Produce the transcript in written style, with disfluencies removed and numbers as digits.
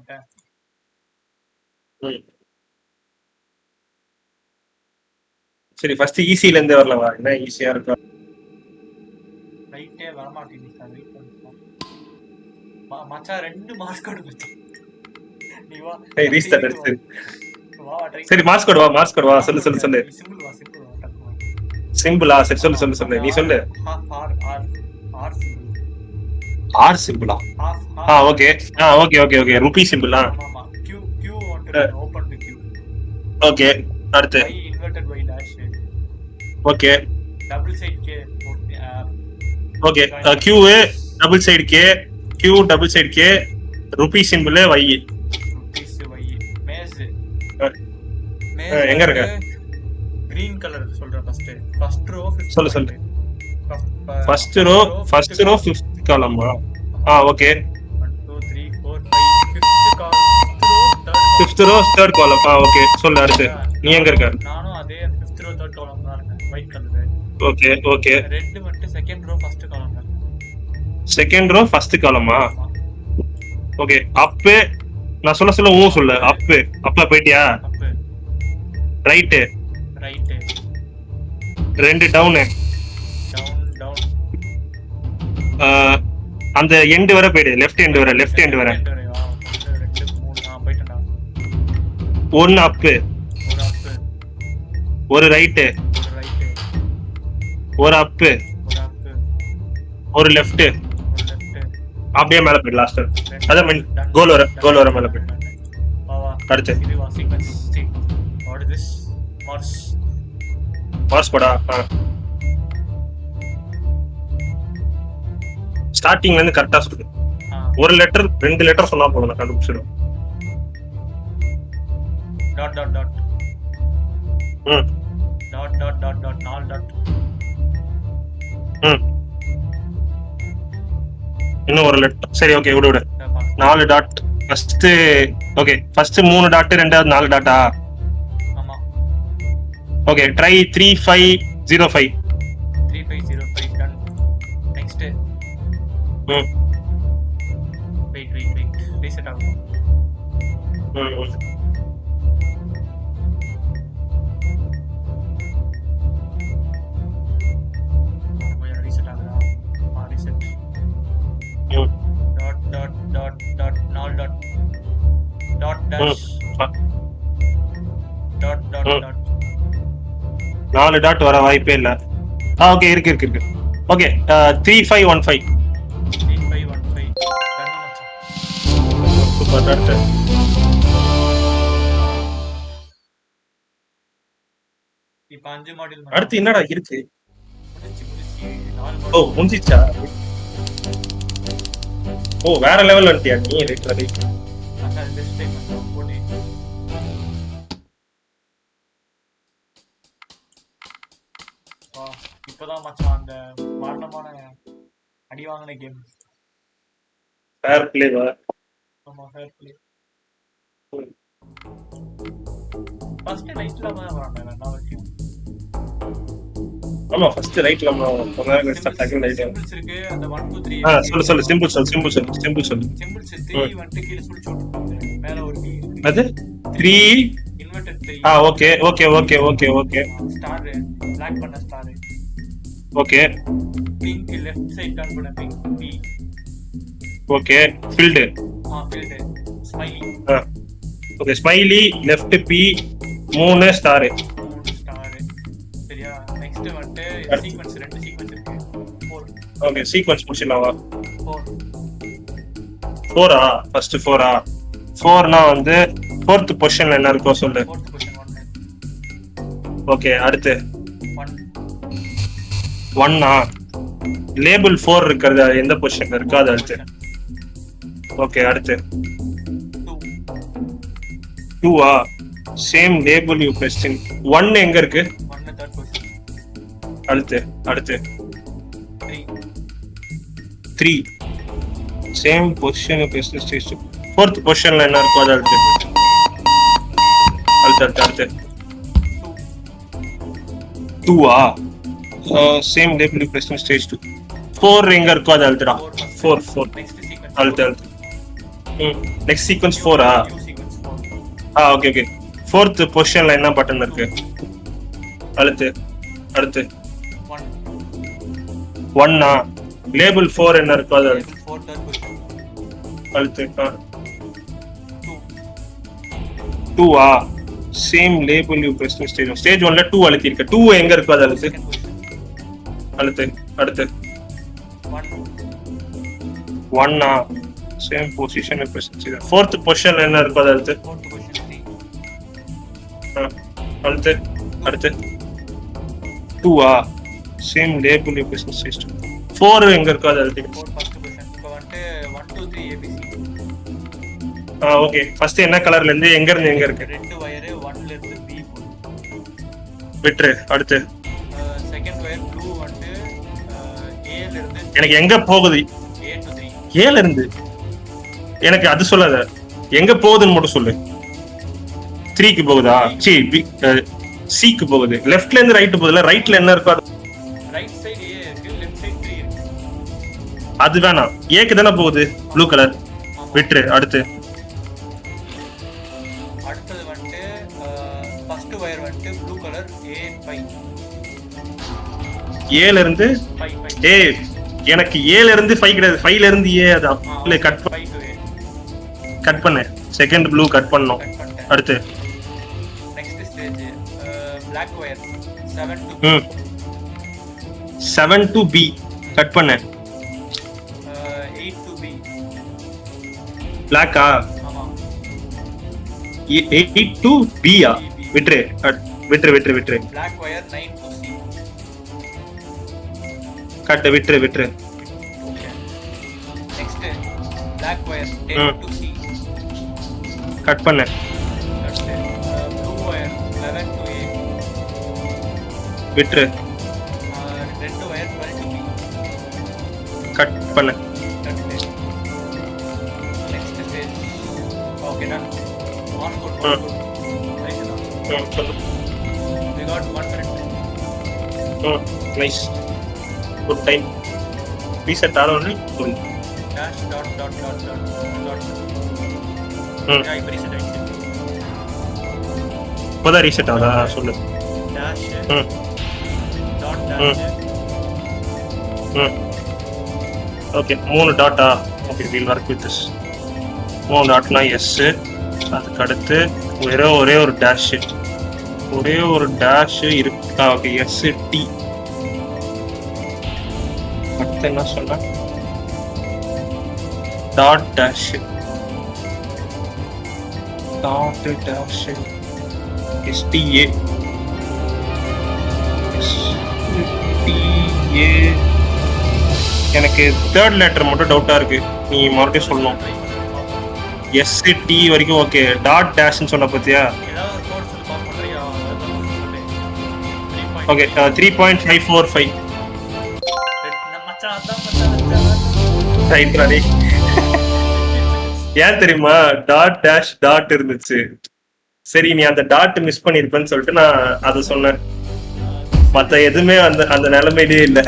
பண்ணிட்டேன். சரி ஃபர்ஸ்ட் ஈஸில இருந்து வரலவா? என்ன ஈஸியா இருக்கா? ரைட்டே வர மாட்டேங்குது சார். வெயிட் பண்ணுங்க மச்சான். 2 மாஸ்கோட் மச்சான். நீ வா. ஏய் ரீஸ்டார்ட் அடிச்சு. வா ட்ரை. சரி மாஸ்கோட் வா சொல்லு. சிம்பிள் வா. சிம்பிளா? சரி சொல்லு நீ சொல்லு. ஆர் சிம்பிளா? ஓகே ரூபி சிம்பிளா? ஆமா q want open the q. Okay அடுத்து y inverted y dash. Okay double side k. Okay q double side k, q double side k, ruby simple y. Rubies y. Maze எங்க இருக்கு? Green colour சொல்றேன் first row. சொல்லு. First row 5th காலமா? Okay 1 2 3 4 5 5th காலம் 5th row 3rd காலம். Okay சொல்லு அடுத்து. நீ எங்க இருக்க? நானும் அதே 5th ரோ 3rd காலம் தான் இருக்கேன். White colour. ஓகே ரெட் மட்டும் 2nd ரோ 1st காலம் தான். 2nd ரோ 1st காலமா? Okay up. நான் சொல்ல சொல்லு. அப் போய்ட்டியா? Right 2 down. அந்த எண்ட் வர போயிடு. லெஃப்ட் எண்ட் வர 2 3 போய்ட்டடா. 1 அப், ஒரு ரைட், ஒரு அப், ஒரு லெஃப்ட். அப்படியே மேல போயிடு லாஸ்ட். அதான் கோல் வர மேல போயிடு. அடுத்து இது வா sequence. What is this? Mars போடா. ஸ்டார்டிங்ல இருந்து கரெக்டா சொல்லு. ஒரு லெட்டர் 2 லெட்டர் சொன்னா போதும், நான் கண்டுபிடிச்சிடுவேன். Dot dot dot. Dot dot dot dot 4 dot. இன்னும் ஒரு லெட்டர். சரி ஓகே விடு. 4 dot first. Okay first 3 dot, ரெண்டாவது 4 டாட்டா? ஆமா. Okay try 3505. 3505 done. Next. Wait reset ஆகும். ரீசெட் ஆகுதா? Reset. Dot dot dot dot 4 dot. Dot dash. Dot dot dot. 4 dot வர வாய்ப்பே இல்ல. ஓகே இருக்கு. ஓகே 3515. 3515 டன் மச்சான். Super dot. இப்ப 5 மாடியூல். அடுத்து என்னடா இருக்கு? முடிச்சு 4 ஓ முடிஞ்சிச்சா? ஓ வேற லெவல் வந்துட்டியா நீ? ரைட். அதான் பெஸ்ட் டைம் போடு. இப்பதான் மச்சான் அந்த மரணமான அடி வாங்கின கேம். ஃபேர் பிளேவா? ஆமா ஃபேர் பிளே. ஃபர்ஸ்ட் ரைட்ல தான் வரானே நான் வச்சேன். ஆமா ஃபர்ஸ்ட் ரைட்ல நான் கொஞ்ச நேரம் ஸ்டார்ட் ரைட் இருக்கு. அந்த 1 2 3. சொல்லு சிம்பிள் சொல்லு. சிம்பிள்ஸ் 3 வந்து கீழ சுழிச்சு விட்டுருப்பாங்க. மேல ஒரு டி. அது 3 இன்வெர்ட்டட் 3. ஓகே ஸ்டார் பிளாக் பண்ண star. Okay pink left side turn பண்ண pink B. Okay filled. Smiley. Okay smiley left B 3 star. சரியா? நெக்ஸ்ட் வந்து சீக்வென்ஸ் 2 சீக்வென்ஸ் இருக்கு. 4. Okay sequence முடிச்சிடலாமா? 4 ஃபர்ஸ்ட் 4 வந்து 4th பொசிஷன்ல என்ன இருக்கோ சொல்லு. 4th position 1. ஓகே அடுத்து 1 லேபிள் 4 இருக்குது. எந்த பொசிஷன்ல இருக்கு அது அடுத்து. ஓகே அடுத்து 2 சேம் லேபிள் யூ பிரஸ்ட். 1 எங்க இருக்கு? 1 3rd பொசிஷன். அடுத்து 3 same position you breast stage 4th பொசிஷன்ல என்ன இருக்கோ அது அடுத்து. அடுத்து 2 same label you breast stage 2. 4 எங்க இருக்கோ அது அடுத்துடா. 4 நெக்ஸ்ட் சீக்வென்ஸ். அடுத்து next sequence 4 you sequence 4 okay okay. Fourth பொசிஷன்ல என்ன பட்டன் இருக்கு? அடுத்து அடுத்து 1 லேபிள் 4 என்ன இருக்கு? அது 4 தேர்ட் பொசிஷன் அடுத்து 2 2 same label you press stage 1ல 2 அழுத்தி இருக்கு. 2 எங்க இருக்கு? அது அழுத்து அடுத்து அடுத்து 1 சேம் பொசிஷன் பிரஸ் ஃபோர்த் பொசிஷன்ல என்ன இருக்கு? அது அழுத்து 4th பொசிஷன் 3 அடுத்து அடுத்து 2 சேம் லேபிள் யூ பிரஸ் 4 எங்க இருக்கு? அது அழுத்தி 4 ஃபர்ஸ்ட் பொசிஷன். இப்போ வந்து 1 2 3 ஏபிசி. ஓகே. ஃபர்ஸ்ட் என்ன கலர்ல இருந்து எங்க இருந்து எங்க இருக்கு? ரெண்டு வயர் 1 ல இருந்து பி விட்ரு. அடுத்து செகண்ட் வயர் ப்ளூ வந்து ஏ ல இருந்து எனக்கு எங்க போகுது? A to 3 ஏல இருந்து எனக்கு அது சொல்லாத, எங்க போகுதுன்னு மட்டும் சொல்லு. 3க்கு போகுதா? சிக்கு போகுது. லெஃப்ட்ல இருந்து ரைட் போகுதுல, ரைட்ல என்ன இருக்கோ ரைட் சைடு ஏ இருக்கு, லெஃப்ட் சைடு 3 இருக்கு. அது வேணாம், ஏக்கு தானே போகுது ப்ளூ கலர். விட்ரு. அடுத்து அடுத்தது வந்து ஃபர்ஸ்ட் வயர் வந்து ப்ளூ கலர் A5 ஏல இருந்து 5 ஏ. எனக்கு ஏல இருந்து 5 கிடையாது, 5ல இருந்து ஏ. அது இல்ல, கட் 5 to A கட் பண்ணு. செகண்ட் ப்ளூ கட் பண்ணோம். கட் பண்ணிட்டேன். அடுத்து next stage Black wire 7 to 7 to B cut பண்ணு. 8 to B. பிளாக்கா? ஆமா 8 to B விட்ரு விட்ரு விட்ரு விட்ரு. Black wire 9 to C. Cut விட்ரு விட்ரு. Okay. Next Black wire 10 to C. Cut பண்ணு. Next Blue wire 11 to A. விட்ரு. ரெண்டு வயர் 12 to B. கட் பண்ணு. Next stage. Okay done. On code. சொல்லு. We got 1 minute. Nice. Good time. Reset ஆனோன்னு சொல்லு. Dash dot dot dot dot dot. யா இப்போ reset ஆயிடுச்சு. இப்போதான் ரீசெட் ஆகுதா? சொல்லு. Dash dot dash. ஓகே 3 டாட்டா. Okay will work with this. 3 டாட்னா எஸ். அதுக்கு அடுத்து ஒரே ஒரு டேஷ். ஒரே ஒரு டேஷ் இருக்கா? Okay S T. அடுத்து என்ன சொன்னா? Dot dash. Dot dash STA. STA. எனக்கு தேர்ட் லெட்டர் மட்டும் டவுட்டா இருக்கு, நீ மறுபடியும் சொல்லணும். எஸ் டி வரைக்கும் ஓகே. டாட் டேஷ்னு சொன்ன பத்தியா? ஏதாவது ஒரு கோட் சொல்லி பாஸ் பண்றியா? ஓகே 3.545. மச்சான் அதான் மச்சான். ரைட் ராடி. ஏன் தெரியுமா? டாட் டேஷ் டாட் இருந்துச்சு. சரி நீ அந்த டாட் மிஸ் பண்ணிருப்பேன்னு சொல்லிட்டு நான் அதை சொன்னேன். மத்த எதுவுமே அந்த நிலைமையிலே இல்லை.